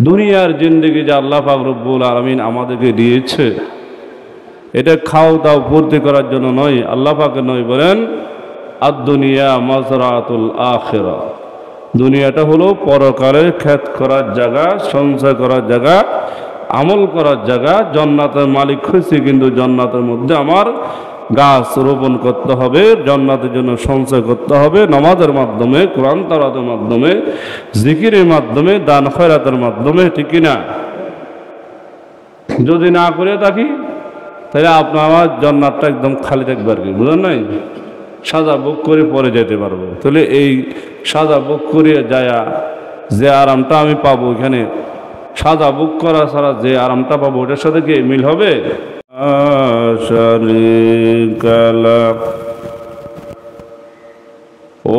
দুনিয়ার জিন্দেগি যে আল্লাহ পাক রব্বুল আলামিন আমাদেরকে দিয়েছে, এটা খাও দাও ফুর্তি করার জন্য নয়, আল্লাহ পাক নয়, বলেন আদ-দুনিয়া মাজরাতুল আখিরা, দুনিয়াটা হলো পরকালের ক্ষেত করার জায়গা, সঞ্চয় করার জায়গা, আমল করার জায়গা। জান্নাতের মালিক হয়েছে, কিন্তু জান্নাতের মধ্যে আমার গাছ রোপণ করতে হবে, জান্নাতের জন্য সঞ্চয় করতে হবে, নামাজের মাধ্যমে, কোরআন তেলাওয়াতের মাধ্যমে, জিকিরের মাধ্যমে, দান খয়রাতের মাধ্যমে, ঠিক কিনা? যদি না করে থাকি তাহলে আপনার আমার জান্নাতটা একদম খালি থাকবে আর কি, বুঝলেন নাই? সাজা বুক করে পরে যেতে পারবো। তাহলে এই সাজা বুক করে যায়া যে আরামটা আমি পাবো, এখানে সাজা বুক করা ছাড়া যে আরামটা পাবো ওটার সাথে কি মিল হবে?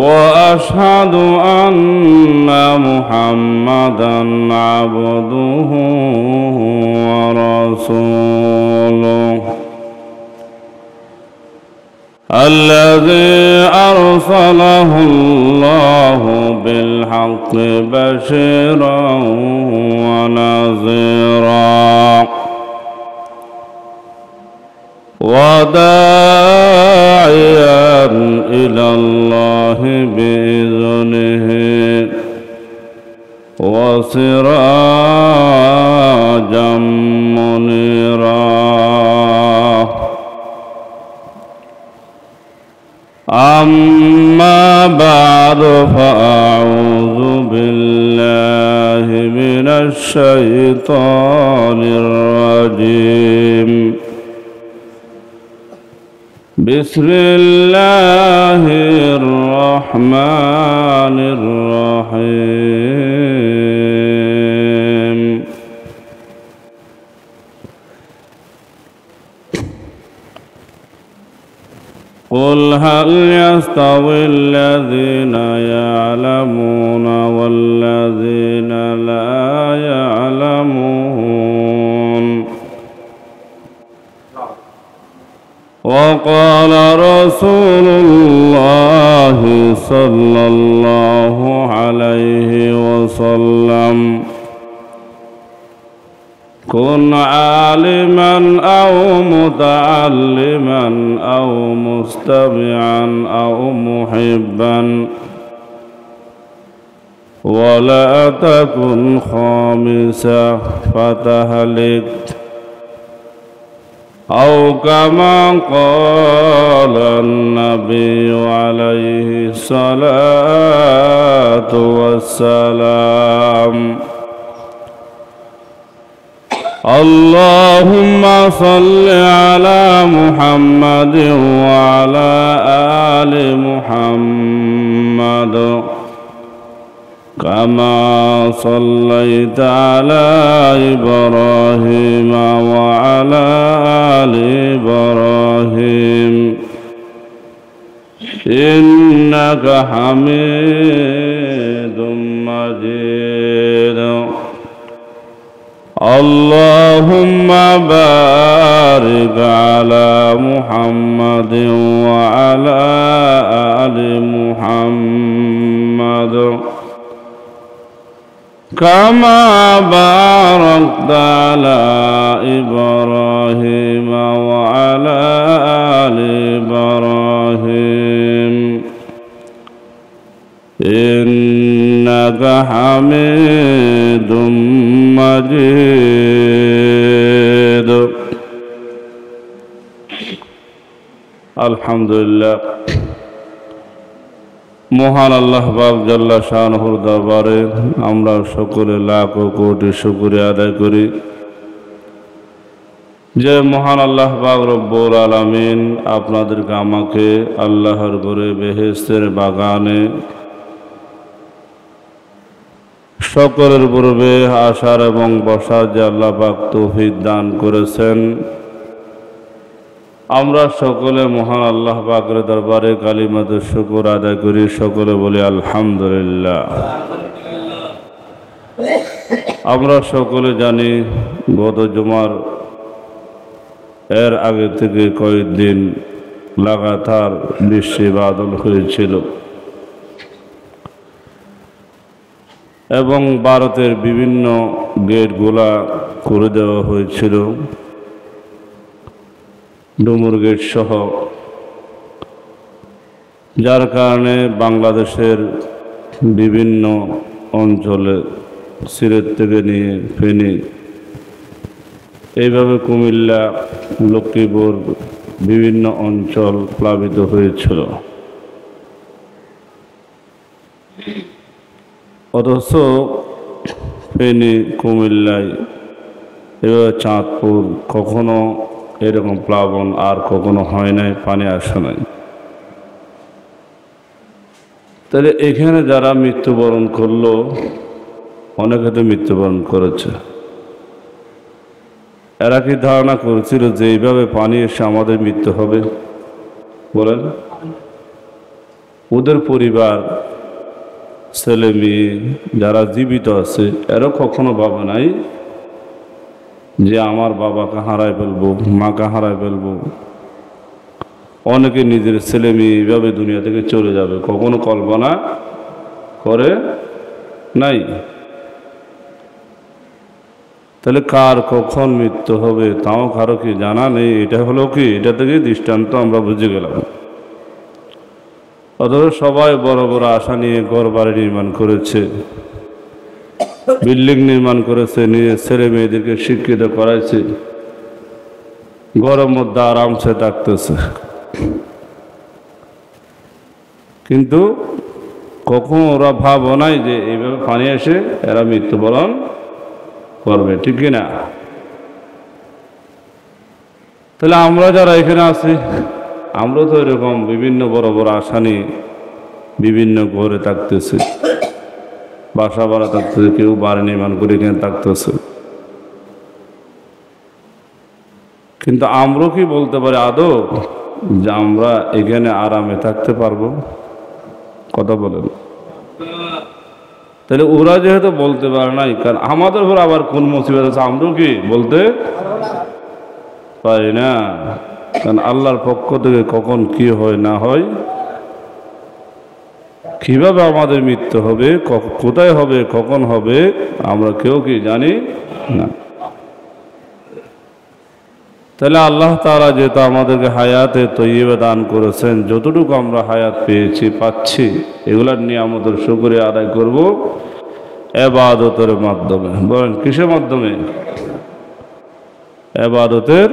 وأشهد أن محمدا عبده ورسوله الذي أرسله الله بالحق بشيرا ونذيرا وداعيا إلى الله بإذنه وسراجا منيرا. أما بعد فأعوذ بالله من الشيطان الرجيم. بسم الله الرحمن الرحيم. قل هل يستوي الذين يعلمون والذين لا يعلمون؟ وقال رسول الله صلى الله عليه وسلم كن عالما أو متعلما أو مستمعا أو محبا ولا تكن خامسا فتهلك، أو كما قال النبي عليه الصلاة والسلام. اللهم صل على محمد وعلى آل محمد كما صليت على إبراهيم وعلى آل إبراهيم إنك حميد مجيد. اللهم بارك على محمد وعلى آل محمد كما باركت على إبراهيم وعلى آل إبراهيم إنك حميد مجيد. الحمد لله. মহান আল্লাহ পাক জাল্লা শানুহুর দরবারে আমরা সকলে লাখ কোটি শুকরিয়া আদায় করি যে মহান আল্লাহ পাক রব্বুল আলামিন আপনাদেরকে আমাকে আল্লাহর ঘরে বেহেশতের বাগানে সকলের পূর্বে আসার এবং বসার যে আল্লাহ পাক তৌফিক দান করেছেন। আমরা সকলে মহান আল্লাহ পাকের দরবারে কালিমাতুশ শুকর আদায় করি, সকলে বলি আলহামদুলিল্লাহ। আমরা সকলে জানি গত জুমার এর আগে থেকে কয়েকদিন লাগাতার বৃষ্টি বাদল হয়েছিল। এবং ভারতের বিভিন্ন গেটগুলা করে দেওয়া হয়েছিল, ডুমুর গেট সহ, যার কারণে বাংলাদেশের বিভিন্ন অঞ্চলে সিলেট থেকে নিয়ে ফেনী, এইভাবে কুমিল্লা, লক্ষ্মীপুর বিভিন্ন অঞ্চল প্লাবিত হয়েছিল। অথচ ফেনী, কুমিল্লায়, এভাবে চাঁদপুর কখনো এরকম প্লাবন আর কখনো হয় নাই, পানি আসে নাই। তাহলে এখানে যারা মৃত্যুবরণ করলো, অনেকে তো মৃত্যুবরণ করেছে। এরা কি ধারণা করেছিল যে এইভাবে পানি এসে আমাদের মৃত্যু হবে? বলেন, ওদের পরিবার, ছেলে মেয়ে যারা জীবিত আছে, এরা কখনো ভাবে নাই যে আমার বাবাকে হারায় ফেলবো, মাকে হারায় ফেলবো। অনেকে নিজের ছেলে মেয়ে এইভাবে দুনিয়া থেকে চলে যাবে, কখনো কল্পনা করে নাই। তাহলে কার কখন মৃত্যু হবে তাও কারো কি জানা নেই? এটা হলো কি, এটা থেকে দৃষ্টান্ত আমরা বুঝে গেলাম। অথচ সবাই বড় বড় আশা নিয়ে ঘর বাড়ি নির্মাণ করেছে, বিল্ডিং নির্মাণ করেছে, নিজের ছেলে মেয়েদেরকে শিক্ষিত করাইছে, ঘরের মধ্যে আরামসে থাকতেছে। কিন্তু কখন ওরা ভাবো নাই যে এইভাবে পানি এসে এরা মৃত্যুবরণ করবে, ঠিক কিনা? তাহলে আমরা যারা এখানে আছি, আমরা তো এরকম বিভিন্ন বড় বড় আশা নিয়ে বিভিন্ন ঘরে থাকতেছি, বাসা ভাড়া থাকতেছে, কেউ বাড়ি নির্মাণ করে এখানে থাকতেছে। কিন্তু আমরা কি বলতে পারি আদৌ যে আমরা এখানে আরামে থাকতে পারবো? কথা বলেন। তাহলে ওরা যেহেতু বলতে পারে নাই, কারণ আমাদের উপর আবার কোন মুসিবত আছে আমরাও কি বলতে পারি না। কারণ আল্লাহর পক্ষ থেকে কখন কি হয় না হয়, কিভাবে আমাদের মৃত্যু হবে, কোথায় হবে, কখন হবে, আমরা কেউ কি জানি না। তাহলে আল্লাহ তাআলা যেহেতু আমাদেরকে হায়াতে তৈয়বা দান করেছেন, যতটুকু আমরা হায়াত পেয়েছি, পাচ্ছি, এগুলার নিয়ামতের শুকরিয়া আদায় করব ইবাদতের মাধ্যমে। বলেন কিসের মাধ্যমে? ইবাদতের।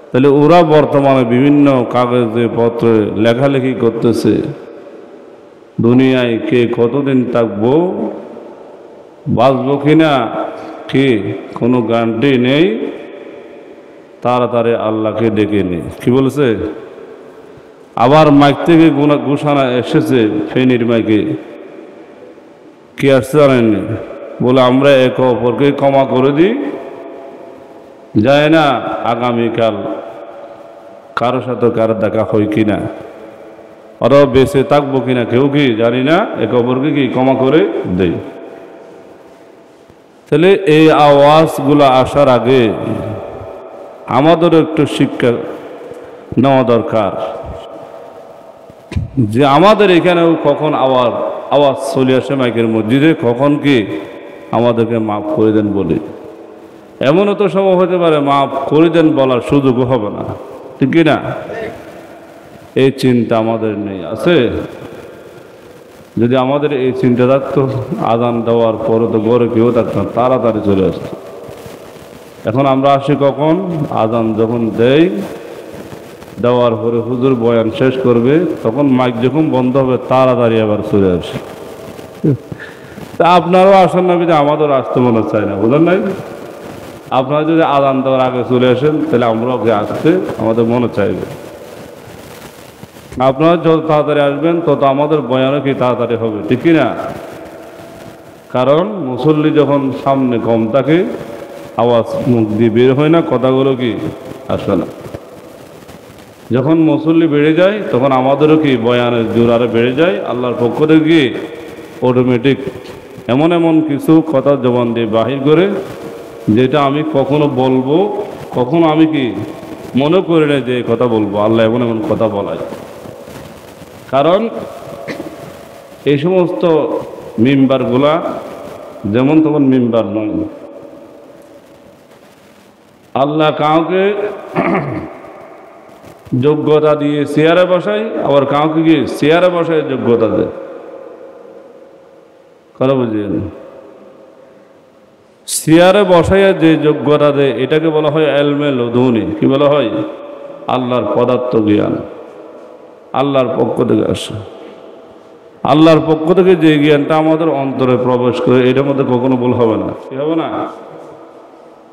তাহলে ওরা বর্তমানে বিভিন্ন কাগজে পত্রে লেখালেখি করতেছে, দুনিয়ায় কে কতদিন থাকবো, বাঁচবো কিনা কি কোনো গ্যারান্টি নেই। তাড়াতাড়ি আল্লাহকে ডেকে নে, কি বলেছে? আবার মাইক থেকে ঘোষণা এসেছে, ফেনীর মাইকে কি আসছে জানেননি? বলে আমরা একে অপরকে ক্ষমা করে দিই, যায় না আগামীকাল কারো সাথে কারো দেখা হয় কিনা, ওরা বেঁচে থাকবো কিনা কেউ কি জানি না, একে অপরকে কি ক্ষমা করে দেই। তাহলে এই আওয়াজগুলো আসার আগে আমাদেরও একটু শিক্ষা নেওয়া দরকার যে আমাদের এখানেও কখন আওয়াজ চলে আসে মাইকের মসজিদে, কখন কি আমাদেরকে মাফ করে দেন বলে। এমনও তো সময় হতে পারে মাফ করে দেন বলার সুযোগও হবে না, ঠিক কিনা? এই চিন্তা আমাদের নেই। আছে? যদি আমাদের এই চিন্তা থাকতো, আজান দেওয়ার পরে তো ঘরে কেউ থাকতো না, তাড়াতাড়ি চলে আসতো। এখন আমরা আসি কখন? আজান যখন দেই, দেওয়ার পরে হুজুর বয়ান শেষ করবে, তখন মাইক যখন বন্ধ হবে তাড়াতাড়ি আবার চলে আসে। তা আপনারাও আসেন না, যদি আমাদেরও আসতে মনে চায় না, বুঝলেন নাই? আপনারা যদি আজান দেওয়ার আগে চলে আসেন, তাহলে আমরাও আসতে আমাদের মনে চাইবে। আপনারা যত তাড়াতাড়ি আসবেন তত আমাদের বয়ানও কি তাড়াতাড়ি হবে, ঠিক কিনা? কারণ মুসল্লি যখন সামনে কম থাকে, আওয়াজ মুখ দিয়ে বের হয় না, কথাগুলো কি আসে না। যখন মুসল্লি বেড়ে যায় তখন আমাদেরও কি বয়ানের জোর আরো বেড়ে যায়। আল্লাহর পক্ষ থেকে কি অটোমেটিক এমন এমন কিছু কথা জবান দিয়ে বাহির করে, যেটা আমি কখনো বলবো, কখনো আমি কি মনে করি না যে কথা বলবো। আল্লাহ এমন এমন কথা বলায়। কারণ এই সমস্ত মিম্বারগুলা যেমন তেমন মিম্বার নয়। আল্লাহ কাউকে যোগ্যতা দিয়ে চেয়ারে বসাই, আবার কাউকে গিয়ে চেয়ারে বসায় যোগ্যতা দেয়। কথা বুঝলেন? চেয়ারে বসাইয়া যে যোগ্যতা দেয় এটাকে বলা হয় এলমে লদুনি। কি বলা হয়? আল্লাহর পদার্থ জ্ঞান, আল্লাহর পক্ষ থেকে আসে। আল্লাহর পক্ষ থেকে যে জ্ঞানটা আমাদের অন্তরে প্রবেশ করে এটার মধ্যে কখনো ভুল হবে না। কি হবে না?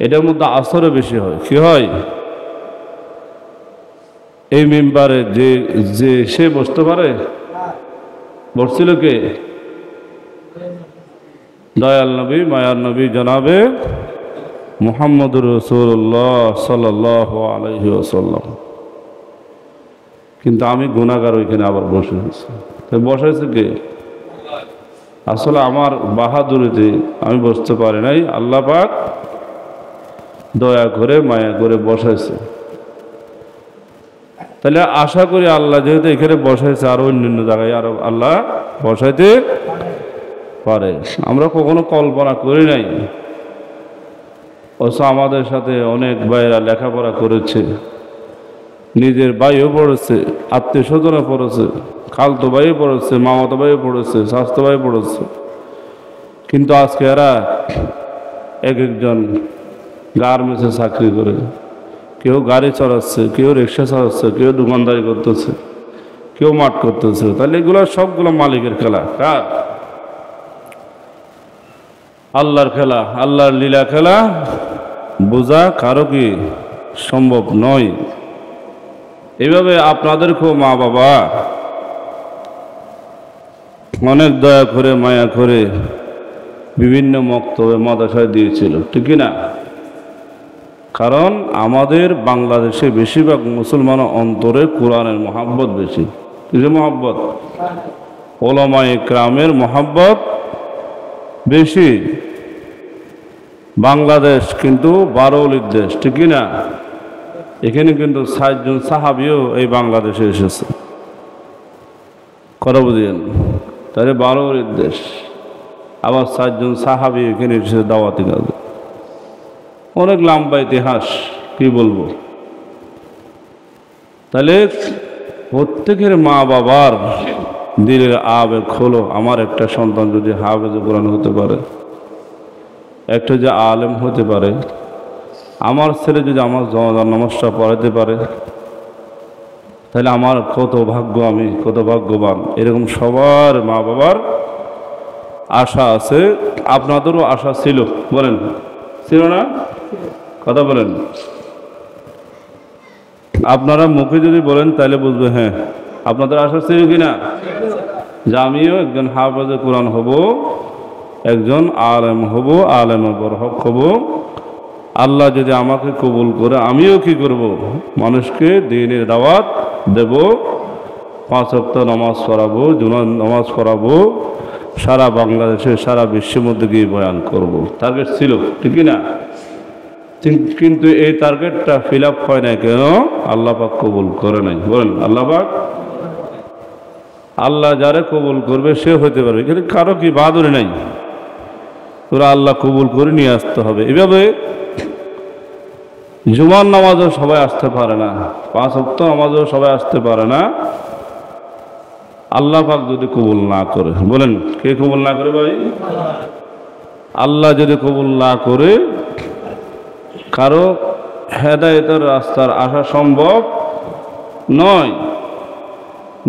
এটার মধ্যে আসরে বেশি হয়। কি হয়? এই মিম্বারে যে যে সে বসতে পারে, বসছিল কে? দয়াল নবী, মায়ার নবী জনাবে মুহাম্মদুর রাসূলুল্লাহ সাল্লাল্লাহু আলাইহি ওয়াসাল্লাম। কিন্তু আমি গুনাহগার ওইখানে আবার বসে আছি। তাই বসাইছে কে? আসলে আমার বাহাদুরিতে আমি বসতে পারি নাই, আল্লাহ পাক দয়া করে মায়া করে বসাইছে। তাহলে আশা করি আল্লাহ যেহেতু এখানে বসাইছে, আরো অন্যান্য জায়গায় আরো আল্লাহ বসাইতে পারে। আমরা কখনো কল্পনা করি নাই। অবশ্য আমাদের সাথে অনেক ভাইয়েরা লেখাপড়া করেছে, নিজের ভাইও পড়েছে, আত্মীয় স্বজনও পড়েছে, খালতো ভাইও পড়েছে, মামাতো ভাইও পড়েছে, স্বাস্থ্য ভাই পড়েছে। কিন্তু আজকে এরা এক একজন গার্মেন্টসে চাকরি করে, কেউ গাড়ি চালাচ্ছে, কেউ রিক্সা চালাচ্ছে, কেউ দোকানদারি করতেছে, কেউ মাঠ করতেছে। তাহলে এগুলো সবগুলো মালিকের খেলা। কার? আল্লাহর খেলা, আল্লাহর লীলা খেলা বোঝা কারো কি সম্ভব নয়। এইভাবে আপনাদেরকেও মা বাবা অনেক দয়া করে মায়া করে বিভিন্ন মক্তবে মাদ্রাসায় দিয়েছিল, ঠিক না? কারণ আমাদের বাংলাদেশে বেশিরভাগ মুসলমান অন্তরে কোরআনের মহাব্বত বেশি। কিসের মহাব্বত? ওলামায়ে কেরামের মহাব্বত বেশি। বাংলাদেশ কিন্তু 12 অলির দেশ, ঠিক না? এখানে কিন্তু 60 জন সাহাবিও এই বাংলাদেশে এসেছে। কথা বুঝলেন? তাহলে 12 অলির দেশ, আবার 60 জন সাহাবি এখানে এসেছে দাওয়াতি কাজে। অনেক লম্বা ইতিহাস, কি বলবো। তাহলে প্রত্যেকের মা বাবার দিলের আবেগ হলো, আমার একটা সন্তান যদি হাফেজে কোরআন হতে পারে, একটা যে আলেম হতে পারে, আমার ছেলে যদি আমার নামাজটা পড়াতে পারে, তাহলে আমার কত ভাগ্য, আমি কত ভাগ্যবান। এরকম সবার মা বাবার আশা আছে। আপনাদেরও আশা ছিল, বলেন ছিল না? কথা বলেন। আপনারা মুখে যদি বলেন তাহলে বুঝবে হ্যাঁ আপনাদের আশা ছিল কিনা, যে আমিও একজন হাফেজে কোরআন হব, একজন আলেম হব, আলেমে বরহক হব। আল্লাহ যদি আমাকে কবুল করে আমিও কি করব? মানুষকে দ্বীনের দাওয়াত দেব, 5 ওয়াক্ত নামাজ পড়াবো, জুমার নামাজ পড়াবো, সারা বাংলাদেশে সারা বিশ্বের মধ্যে গিয়ে বয়ান করব। টার্গেট ছিল, ঠিক না? কিন্তু এই টার্গেটটা ফিল আপ হয় না কেন? আল্লাহ পাক কবুল করে নাই। বলেন আল্লাহ পাক, আল্লাহ যারে কবুল করবে সে হইতে পারবে, কিন্তু কারো কি বাহাদুরি নাই। তোরা আল্লাহ কবুল করে নিয়ে আসতে হবে। এভাবে জুমার নামাজও সবাই আসতে পারে না, 5 ওয়াক্ত নামাজও সবাই আসতে পারে না। আল্লাহ পাক যদি কবুল না করে, বলেন কে কবুল না করে ভাই? আল্লাহ যদি কবুল না করে, কারো হেদায়েতের রাস্তার আসা সম্ভব নয়।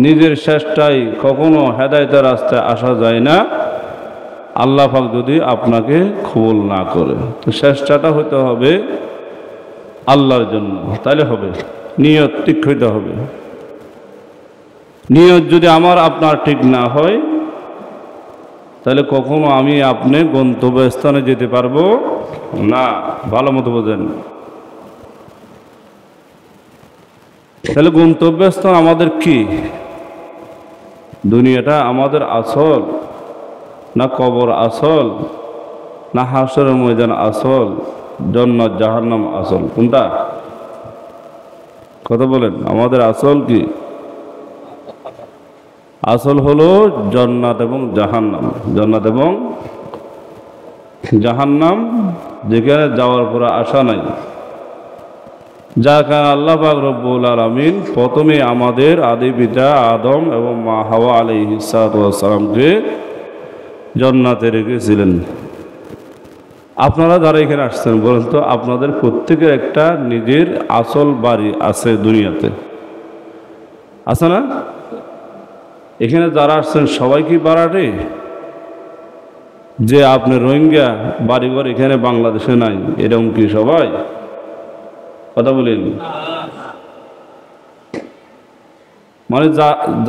নিজের চেষ্টায় কখনো হেদায়েতের রাস্তায় আসা যায় না, আল্লাহ পাক যদি আপনাকে কবুল না করে। তো চেষ্টাটা হতে হবে আল্লাহর জন্য, তাহলে হবে। নিয়ত ঠিক হইতে হবে। নিয়ত যদি আমার আপনার ঠিক না হয়, তাহলে কখনো আমি আপনি গন্তব্যস্থানে যেতে পারবো না। ভালো মতো বোঝেন। তাহলে গন্তব্যস্থান আমাদের কি? দুনিয়াটা আমাদের আসল, না কবর আসল, না হাসরের ময়দান আসল, জান্নাত জাহান্নাম আসল? কোনটা? কথা বলেন, আমাদের আসল কি? আসল হলো জান্নাত এবং জাহান্নাম। জান্নাত এবং জাহান্নাম, যেখানে যাওয়ার পরে আশা নাই। যার কারণে আল্লাহ পাক রব্বুল আলামিন প্রথমে আমাদের আদি পিতা আদম এবং মা হাওয়া আলাইহিস সালামকে জান্নাতে রেখেছিলেন। আপনারা যারা এখানে আসছেন বলেন তো, আপনাদের প্রত্যেকের একটা নিজের আসল বাড়ি আছে দুনিয়াতে, আছে না? এখানে যারা আসছেন সবাই কি বাড়াটে? যে আপনি রোহিঙ্গা বাড়িঘর এখানে বাংলাদেশে নাই, এরকম কি সবাই? কথা বলেন। মানে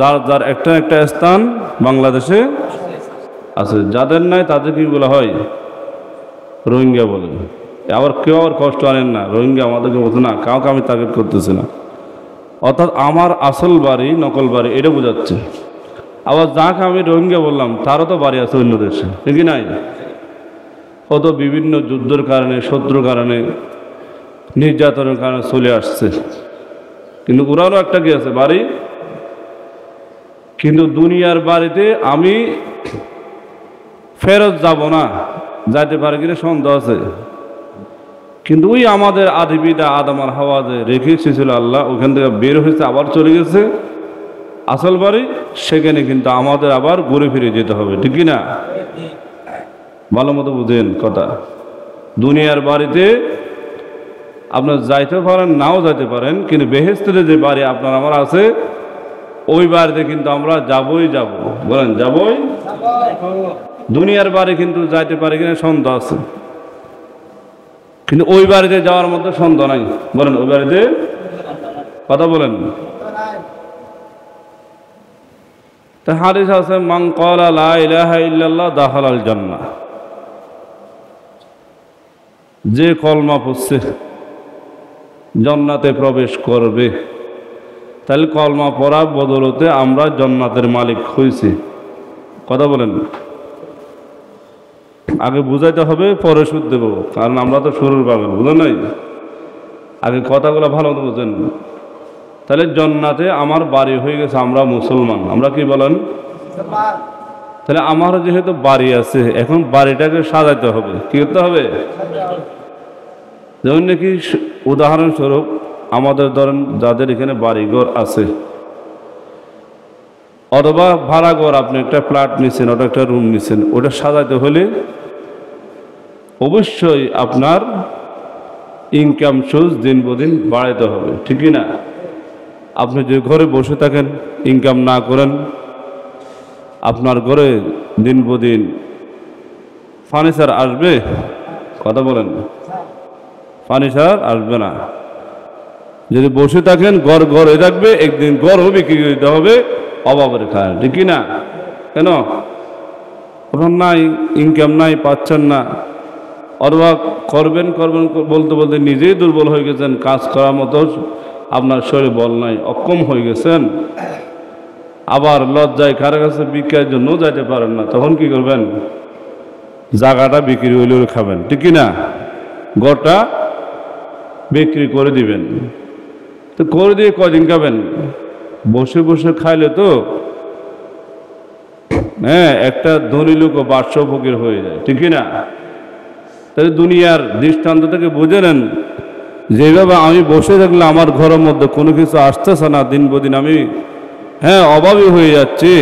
যার যার একটা একটা স্থান বাংলাদেশে আছে, যাদের নাই তাদের কি বলা হয়? রোহিঙ্গা বলে। আবার কেউ আবার কষ্ট আনেন না, রোহিঙ্গা আমাদেরকে বলছে না, কাউকে আমি টার্গেট করতেছি না। অর্থাৎ আমার আসল বাড়ি নকল বাড়ি, এটা বোঝাচ্ছে। আবার যাকে আমি রোহিঙ্গা বললাম তারও তো বাড়ি আছে অন্য দেশে, ঠিকই নাই? কত বিভিন্ন যুদ্ধের কারণে, শত্রুর কারণে, নির্যাতনের কারণে চলে আসছে, কিন্তু ওরারও একটা কি আছে? বাড়ি। কিন্তু দুনিয়ার বাড়িতে আমি ফেরত যাব না, যাইতে পারে কিনা সন্দেহ আছে। কিন্তু ওই আমাদের আদি পিতা আদম আর হাওয়া যে রেখে এসেছিল আল্লাহ, ওখান থেকে বের হয়েছে, আবার চলে গেছে আসল বাড়ি, সেখানে কিন্তু আমাদের আবার ঘুরে ফিরে যেতে হবে, ঠিক না? ভালো মতো বুঝেন কথা। দুনিয়ার বাড়িতে আপনার যাইতে পারেন, নাও যাইতে পারেন, কিন্তু বেহেশতের যে বাড়ি আপনার আমার আছে, ওই বাড়িতে কিন্তু আমরা যাবই যাব। বলেন যাবই। দুনিয়ার বাড়ি কিন্তু যাইতে পারে কিনা সন্দেহ আছে, কিন্তু ওই বাড়িতে যাওয়ার মধ্যে সন্দেহ নাই। বলেন ওই বাড়িতে, কথা বলেন। তা হাদিস আছে, মান ক্বালা লা ইলাহা ইল্লাল্লাহ দাখালাল জান্নাহ। যে কলমা পড়ছে জান্নাতে প্রবেশ করবে। তাহলে কলমা পড়া বদলতে আমরা জান্নাতের মালিক হয়েছি। কথা বলেন। আগে বুঝাইতে হবে, পরে সুদ দেব, কারণ আমরা তো শুরুর পাবেন, বুঝলেন নাই? আগে কথাগুলো ভালো মতো বুঝেন। তাহলে জান্নাতে আমার বাড়ি হয়ে গেছে, আমরা মুসলমান। আমরা কি বলেন? তাহলে আমার যেহেতু বাড়ি আছে, এখন বাড়িটাকে সাজাইতে হবে। কি করতে হবে? যেমন নাকি উদাহরণস্বরূপ আমাদের ধরেন যাদের এখানে বাড়িঘর আছে, অথবা ভাড়া ঘর, আপনি একটা ফ্ল্যাট নিচ্ছেন, ওটা একটা রুম নিচ্ছেন, ওটা সাজাইতে হলে অবশ্যই আপনার ইনকাম সোর্স দিন দিন বাড়াইতে হবে, ঠিকই না? আপনি যে ঘরে বসে থাকেন, ইনকাম না করেন, আপনার ঘরে দিন দিন ফার্নিচার আসবে? কথা বলেন। ফার্নিচার আসবে না। যদি বসে থাকেন ঘর ঘরে থাকবে, একদিন ঘরও বিক্রি করতে হবে অভাবের কারণে, ঠিকই না? কেন? আপনার নাই, ইনকাম নাই, পাচ্ছেন না, অথবা করবেন করবেন বলতে বলতে নিজেই দুর্বল হয়ে গেছেন, কাজ করার মতো আপনার শরীরে বল নাই, অক্ষম হয়ে গেছেন। আবার লজ্জায় কারো কাছে বিক্রির জন্য যাইতে পারেন না, তখন কি করবেন? জায়গাটা বিক্রি হইলেও খাবেন, ঠিকই না? ঘরটা বিক্রি করে দিবেন। তো করে দিয়ে কদিন খাবেন? বসে বসে খাইলে তো একটা ধনী লোক বাদশা ফকির হয়ে যায়, ঠিকই না? তাহলে দুনিয়ার দৃষ্টান্ত থেকে বুঝে নেন, যেভাবে আমি বসে থাকলে আমার ঘরের মধ্যে কোনো কিছু আসতেছে না, দিন বদিন আমি অভাবী হয়ে যাচ্ছি,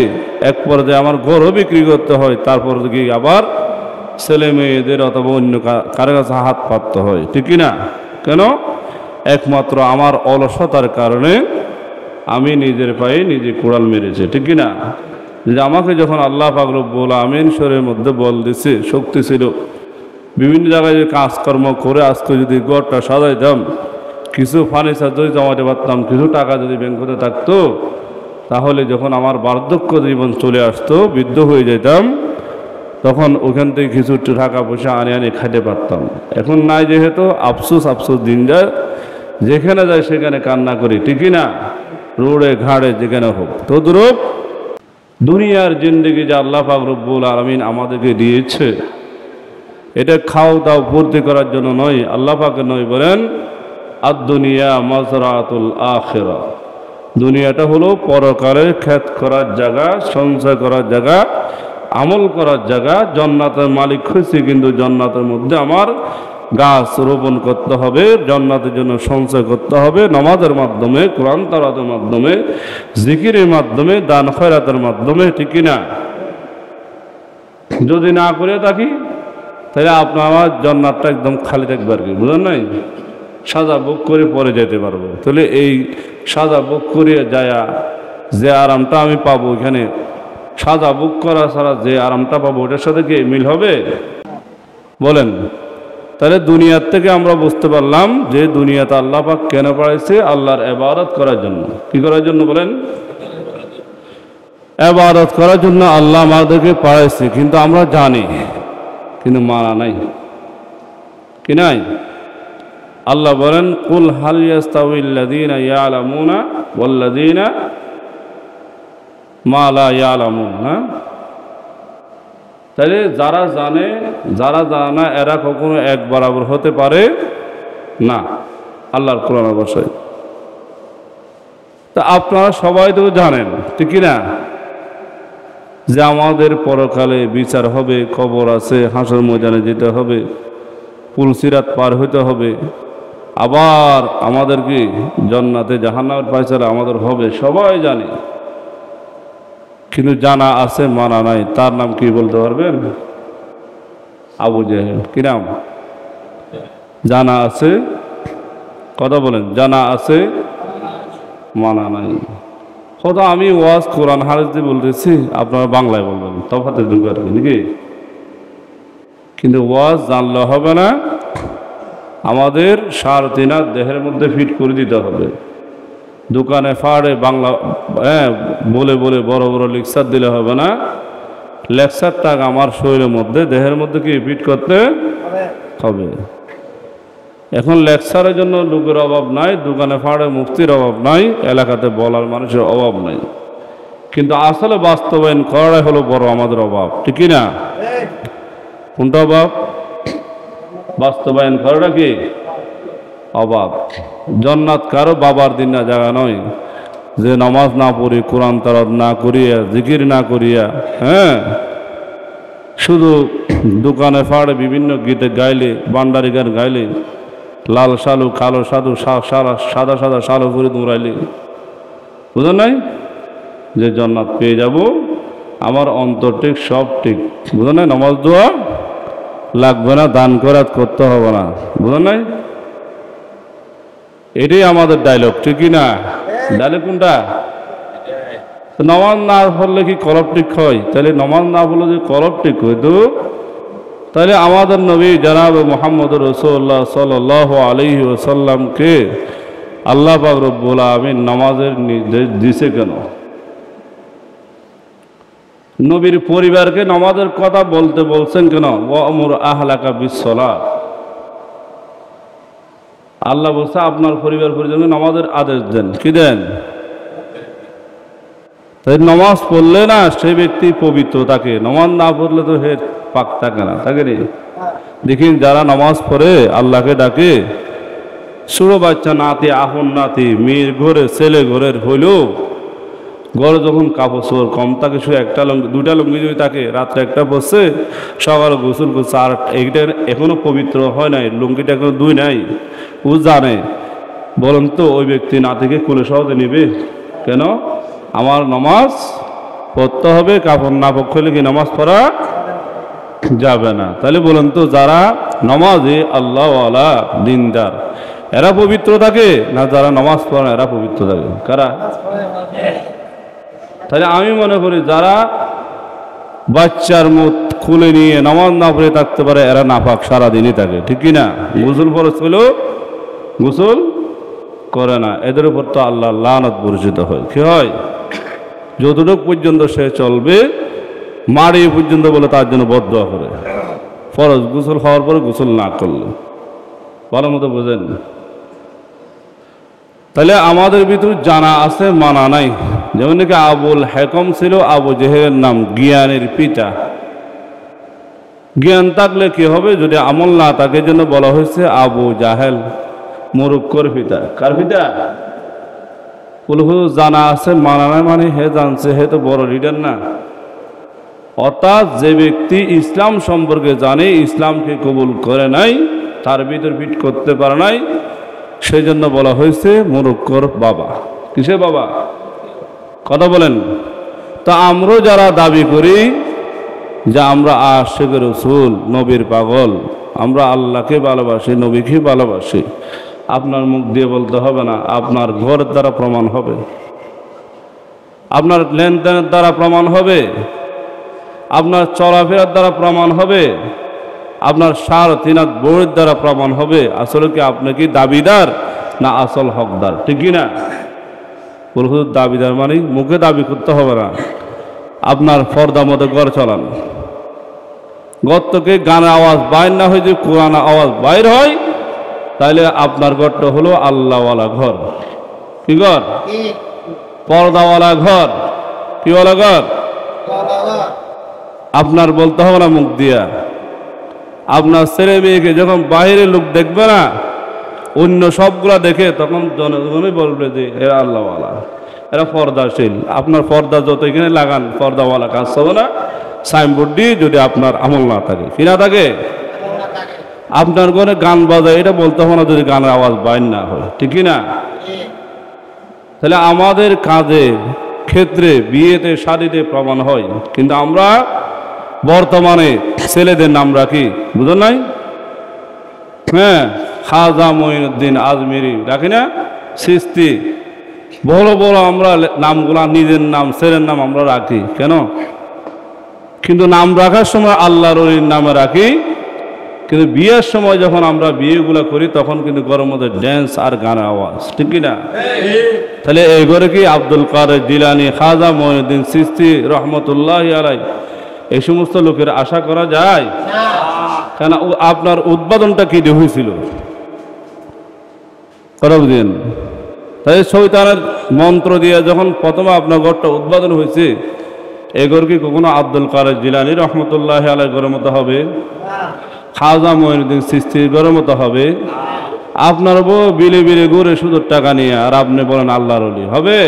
এক পর্যায়ে আমার ঘরও বিক্রি করতে হয়, তারপর কি আবার ছেলে মেয়েদের অথবা অন্য কারো কাছে হাত পাততে হয়, ঠিকই না? কেন? একমাত্র আমার অলসতার কারণে আমি নিজের পায়ে নিজে কোড়াল মেরেছি, ঠিকই না? যে আমাকে যখন আল্লাহ পাক রব্বুল আমিন শরীরের মধ্যে বল দিছে, শক্তি ছিল, বিভিন্ন জায়গায় যে কাজকর্ম করে আজকে যদি ঘরটা সাজাইতাম, কিছু ফার্নিচার যদি জমাতে পারতাম, কিছু টাকা যদি ব্যাংকে থাকতো, তাহলে যখন আমার বার্ধক্য জীবন চলে আসতো, বৃদ্ধ হয়ে যেতাম, তখন ওখান থেকে কিছু টাকা পয়সা আনে খাইতে পারতাম। এখন নাই যেহেতু, আফসোস আফসোস দিন যায়, যেখানে যায় সেখানে কান্না করি, ঠিকই না? রোডে ঘাড়ে যেখানে হোক। তদ্রূপ দুনিয়ার জিন্দেগি যে আল্লাহ পাক রব্বুল আলামিন আমাদেরকে দিয়েছে, এটা খাও দাও পূর্তি করার জন্য নয়, আল্লাহ পাকের নয়, বলেন আদ-দুনিয়া মাজরাতুল আখিরা। দুনিয়াটা হলো পরকালে খেত করার জায়গা, সঞ্চয় করার জায়গা, আমল করার জায়গা। জান্নাতের মালিক হয়েছে, কিন্তু জান্নাতের মধ্যে আমার গাছ রোপণ করতে হবে, জান্নাতের জন্য সঞ্চয় করতে হবে নামাজের মাধ্যমে, কোরআন তেলাওয়াতের মাধ্যমে, জিকিরের মাধ্যমে, দান খয়রাতের মাধ্যমে, ঠিক না? যদি না করে থাকি তাহলে আপনার আমার জান্নাতটা একদম খালি থাকবে আর কি, বুঝলেন নাই? সাজা বুক করে পরে যেতে পারবো। তাহলে এই সাজা বুক করে যায়া যে আরামটা আমি পাবো, এখানে সাজা বুক করা ছাড়া যে আরামটা পাবো ওটার সাথে কি মিল হবে? বলেন। তাহলে দুনিয়ার থেকে আমরা বুঝতে পারলাম যে দুনিয়াতে আল্লাহ পাক কেন পাঠাইছে? আল্লাহর ইবাদত করার জন্য। কি করার জন্য বলেন? ইবাদত করার জন্য আল্লাহ আমাদেরকে পাঠাইছে, কিন্তু আমরা জানি, কিন্তু মানা নাই। কি নাই? আল্লাহ বলেন, কুল হাল ইয়াস্তাউইল্লাযীনা ইয়ালামুনা ওয়াল্লাযীনা মা লা ইয়ালামুন। না, তাহলে যারা জানে, যারা জানে না, এরা কখনো এক বরাবর হতে পারে না আল্লাহর কোরআনের ভাষায়। তা আপনারা সবাই তো জানেন, ঠিক না, যে আমাদের পরকালে বিচার হবে, কবর আছে, হাসর ময়দানে যেতে হবে, পুলসিরাত পার হইতে হবে, আবার আমাদের কি জান্নাতে জাহান্নামের ফয়সালা আমাদের হবে, সবাই জানি। কিন্তু জানা আছে, মানা নাই। তার নাম কি বলতে পারবেন? আবু জেহেল। কি নাম? জানা আছে, কথা বলেন, জানা আছে, মানা নাই। কথা আমি ওয়াজ কোরআন হাদিস দিয়ে বলতেছি, আপনারা বাংলায় বলবেন, তফাতে ঢুকার নাকি? কিন্তু ওয়াজ জানলে হবে না, আমাদের সার তিনা দেহের মধ্যে ফিট করে দিতে হবে। দোকানে ফাড়ে বাংলা বলে বলে বড় বড় লেকচার দিলে হবে না। লেকচারটা আমার শরীরের মধ্যে, দেহের মধ্যে কি ফিট করতে হবে। এখন লেকচারের জন্য লোকের অভাব নাই, দোকানে ফাড়ে মুফতির অভাব নাই, এলাকাতে বলার মানুষের অভাব নাই, কিন্তু আসলে বাস্তবায়ন করাটাই হলো বড় আমাদের অভাব, ঠিক না? কোনটা অভাব? বাস্তবায়ন করাটা কি অভাব। জান্নাত কারো বাবার দিন না জায়গা নয়, যে নামাজ না পড়ি, কোরআন তেলাওয়াত না করিয়া, জিকির না করিয়া, শুধু দোকানে ফাড়ে বিভিন্ন গীতে গাইলে, বান্ডারি গান গাইলে, লাল শালু কালো সাধু সাদা সাদা শালু করে দৌড়াইলে, বুঝলেন নাই যে জান্নাত পেয়ে যাব? আমার অন্তর ঠিক, সব ঠিক, বুঝলেন নাই? নামাজ দোয়া লাগবে না, দান করাত করতে হবে না, বুঝলেন নাই? এটাই আমাদের ডায়লগ, ঠিক না? ডায়লগ কোনটা? নমাজ না পড়লে কি কলব ঠিক হয়? তাহলে নমাজ না পড়লে যে কলব ঠিক হইতো, তাহলে আমাদের নবী জনাব মুহাম্মদ রাসূলুল্লাহ সাল্লাল্লাহু আলাইহি ওয়াসাল্লামকে আল্লাহ পাক রব্বুল আলামিন নামাজের নির্দেশ দিয়েছে কেন? নবীর পরিবারকে নামাজের কথা বলতে বলছেন কেন? ওয়ামুর আহলাকা বিসসালাত। আল্লাহ বলছে আপনার পরিবার পরিজনকে নামাজের আদেশ দেন। কি দেন? তাই নামাজ পড়লে না সেই ব্যক্তি পবিত্র থাকে, নামাজ না পড়লে তো হে পাক থাকে না, থাকে নি? দেখিন যারা নামাজ পড়ে আল্লাহকে ডাকে, ছোট বাচ্চা নাতি, আহন নাতি, মেয়ের ঘরে, ছেলে ঘরের হইলেও ঘরে যখন কাপড় চোপড় কম থাকে, শুধু একটা লুঙ্গি, দুটা লুঙ্গি যদি থাকে, রাত্রে একটা বসছে, সকালে গোসল করছে, আর এইটা এখনো পবিত্র হয় নাই, লুঙ্গিটা এখনো ধুই নাই, ও জানে। বলেন তো ওই ব্যক্তি নাতিকে কোলে সহজে নেবে কেন? আমার নামাজ পড়তে হবে, কাপড় না পক্ষ হলে কি নামাজ পড়া যাবে না। তাহলে বলেন তো যারা নামাজে আল্লাহওয়ালা দিনদার এরা পবিত্র থাকে না যারা নামাজ পড়ে এরা পবিত্র থাকে? কারা? তাহলে আমি মনে করি যারা বাচ্চার মুখ খুলে নিয়ে নামাজ না পড়ে থাকতে পারে এরা নাপাক সারাদিনই থাকে, ঠিক কিনা? গোসল ফরজ হলেও গোসল করে না, এদের উপর তো আল্লাহ লানত বর্ষিত হয়। কি হয়? যতটুকু পর্যন্ত সে চলবে, মারি পর্যন্ত বলে তার জন্য বদদোয়া করে, ফরজ গোসল হওয়ার পরে গোসল না করলে। ভালো মতো বোঝেন? তাহলে আমাদের ভিতর জানা আছে, মানা নাই। যেমন নাকি আবুল হেকম ছিল আবু জেহেলের নাম, জ্ঞানের পিতা। জ্ঞান থাকলে কি হবে? যদি আমল না থাকে, জন্য বলা হয়েছে আবু জাহেল, মুরুক্কর পিতা। কার পিতা? কুলহু জানা আছে মানা নাই মানে হে জানছে, হে তো বড় লিডার না। অর্থাৎ যে ব্যক্তি ইসলাম সম্পর্কে জানে, ইসলামকে কবুল করে নাই, তার ভিতর ফিট করতে পারে নাই, সেই জন্য বলা হয়েছে মুরুক্কর বাবা। কিসে বাবা? কথা বলেন। তা আমরা যারা দাবি করি যে আমরা আশিক রাসূল, নবীর পাগল, আমরা আল্লাহকে ভালোবাসি, নবীকে ভালোবাসি, আপনার মুখ দিয়ে বলতে হবে না, আপনার ঘর দ্বারা প্রমাণ হবে, আপনার লেনদেনের দ্বারা প্রমাণ হবে, আপনার চলাফেরার দ্বারা প্রমাণ হবে, আপনার সার তিনাত বইয়ের দ্বারা প্রমাণ হবে আসলে কি আপনি কি দাবিদার না আসল হকদার, ঠিক কি না? বলুন দাবিদার মানে মুখে দাবি করতে হবে না, আপনার পর্দা মতো ঘর চালান। ঘর থেকে গানের আওয়াজ বাইর না হয়, যদি কোরআন আওয়াজ বাইর হয় তাহলে আপনার ঘরটা হলো আল্লাহওয়ালা ঘর। কি ঘর? পর্দাওয়ালা ঘর। কিওয়ালা ঘর? আপনার বলতে হবে না মুখ দিয়া। আপনার ছেলে মেয়েকে যখন বাইরের লোক দেখবে না, অন্য সবগুলা দেখে, তখন জনগণই বলবে যে এরা আল্লাহওয়ালা, এরা পর্দাশীল। আপনার পর্দা যত এখানে লাগান, পর্দাওয়ালা কাজ হবে না। সাইনবোর্ড দিয়ে যদি আপনার আমল না থাকে, কি না থাকে, আপনার ঘরে গান বাজায়, এটা বলতে হবে না যদি গানের আওয়াজ বাইর না হয়, ঠিক না? তাহলে আমাদের কাজে ক্ষেত্রে বিয়েতে শাদীতে প্রমাণ হয়, কিন্তু আমরা বর্তমানে ছেলেদের নাম রাখি, বুঝলেন নাই? হ্যাঁ, খাজা মঈনুদ্দিন আজমিরি রাখি না, সিস্তি, বড় বড় আমরা নামগুলা, নিজের নাম, ছেলের নাম আমরা রাখি কেন? কিন্তু নাম রাখার সময় আল্লাহর ওলির নামে রাখি, কিন্তু বিয়ের সময় যখন আমরা বিয়েগুলা করি তখন কিন্তু ঘরের মধ্যে ড্যান্স আর গানের আওয়াজ, ঠিক কিনা? তাহলে এই ঘরে কি আব্দুল কাদের জিলানী, খাজা মঈনুদ্দিন চিশতি রহমতুল্লাহি আলাইহি এই সমস্ত লোকের আশা করা যায়? কেন? আপনার উদ্বোধনটা কি দিয়ে হয়েছিল? কথা বুঝেন? তাই শয়তানের মন্ত্র দিয়ে যখন প্রথমে আপনার ঘরটা উদ্বোধন হয়েছে, এই ঘর কি কখনো আব্দুল কাদের জিলানী রহমতুল্লাহি আলাইহি ঘরের মতো হবে? খাজা মঈনুদ্দিন চিশতির ঘরের মতো হবে? আপনার বউ বিলে বিলে ঘুরে শুধু টাকা নিয়ে, আর আপনি বলেন আল্লাহর ওলি হবে?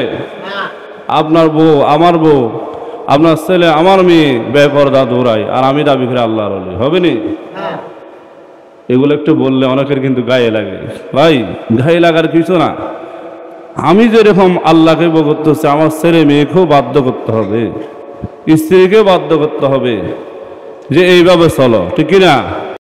আপনার বউ, আমার বউ, আপনার ছেলে, আমার মেয়ে বেপরদা দৌড়ায়, আর আমি দাবি করে আল্লাহর ওলি হবে নি? এগুলো একটু বললে অনেকের কিন্তু গায়ে লাগে। ভাই, গায়ে লাগার কিছু না। আমি যেরকম আল্লাহকে করতেছি, আমার ছেলে মেয়েকেও বাধ্য করতে হবে, স্ত্রীকেও বাধ্য করতে হবে যে এইভাবে চলো, ঠিক কিনা?